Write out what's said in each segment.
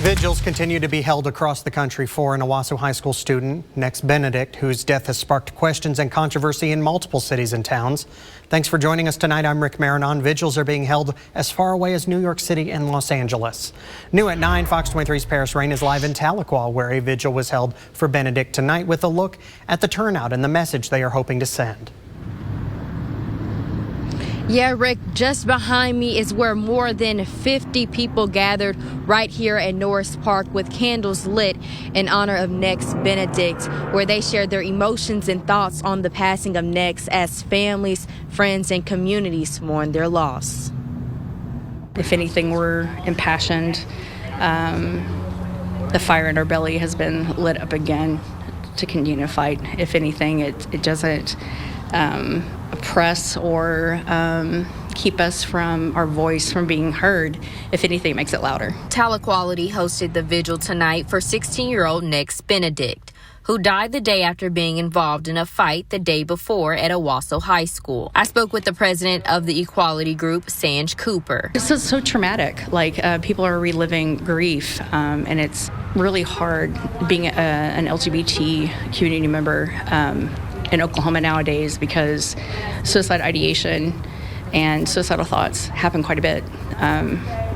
Vigils continue to be held across the country for an Owasso High School student, Nex Benedict, whose death has sparked questions and controversy in multiple cities and towns. Thanks for joining us tonight. I'm Rick Marinon. Vigils are being held as far away as New York City and Los Angeles. New at 9, Fox 23's Paris Rain is live in Tahlequah, where a vigil was held for Benedict tonight, with a look at the turnout and the message they are hoping to send. Yeah, Rick, just behind me is where more than 50 people gathered right here at Norris Park with candles lit in honor of Nex Benedict, where they shared their emotions and thoughts on the passing of Nex as families, friends, and communities mourn their loss. If anything, we're impassioned. The fire in our belly has been lit up again to continue to fight. If anything, it doesn't oppress or keep us from our voice from being heard. If anything, it makes it louder. Tahlequah hosted the vigil tonight for 16-year-old Nex Benedict, who died the day after being involved in a fight the day before at Owasso High School. I spoke with the president of the equality group, Sanj Cooper. This is so traumatic. People are reliving grief, and it's really hard being an LGBT community member in Oklahoma nowadays, because suicide ideation and suicidal thoughts happen quite a bit.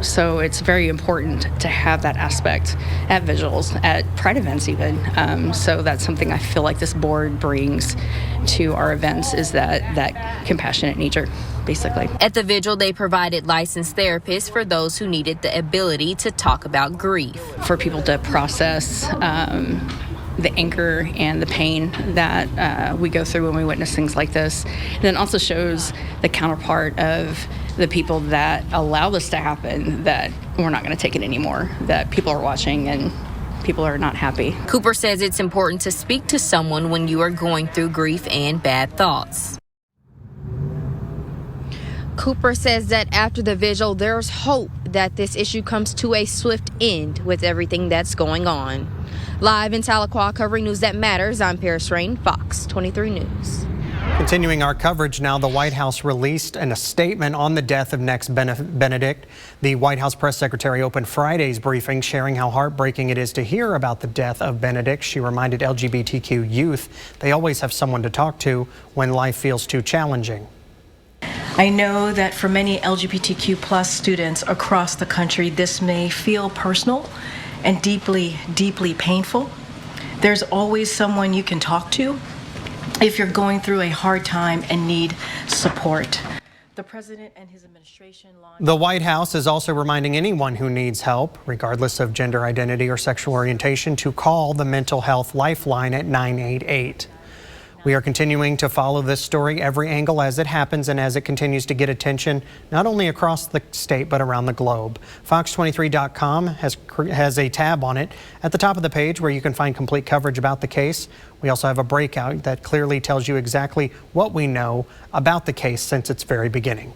So it's very important to have that aspect at vigils, at Pride events even. So that's something I feel like this board brings to our events, is that compassionate nature, basically. At the vigil, they provided licensed therapists for those who needed the ability to talk about grief. For people to process the anger and the pain that we go through when we witness things like this. And then also shows the counterpart of the people that allow this to happen, that we're not going to take it anymore, that people are watching and people are not happy. Cooper says it's important to speak to someone when you are going through grief and bad thoughts. Cooper says that after the vigil, there's hope that this issue comes to a swift end with everything that's going on. Live in Tahlequah, covering news that matters, I'm Paris Rain, Fox 23 News. Continuing our coverage now, the White House released a statement on the death of Nex Benedict. The White House press secretary opened Friday's briefing, sharing how heartbreaking it is to hear about the death of Benedict. She reminded LGBTQ youth they always have someone to talk to when life feels too challenging. I know that for many LGBTQ plus students across the country, this may feel personal and deeply, deeply painful. There's always someone you can talk to if you're going through a hard time and need support. The president and his administration launched... The White House is also reminding anyone who needs help, regardless of gender identity or sexual orientation, to call the Mental Health Lifeline at 988. We are continuing to follow this story every angle as it happens and as it continues to get attention, not only across the state, but around the globe. Fox23.com has a tab on it at the top of the page where you can find complete coverage about the case. We also have a breakout that clearly tells you exactly what we know about the case since its very beginning.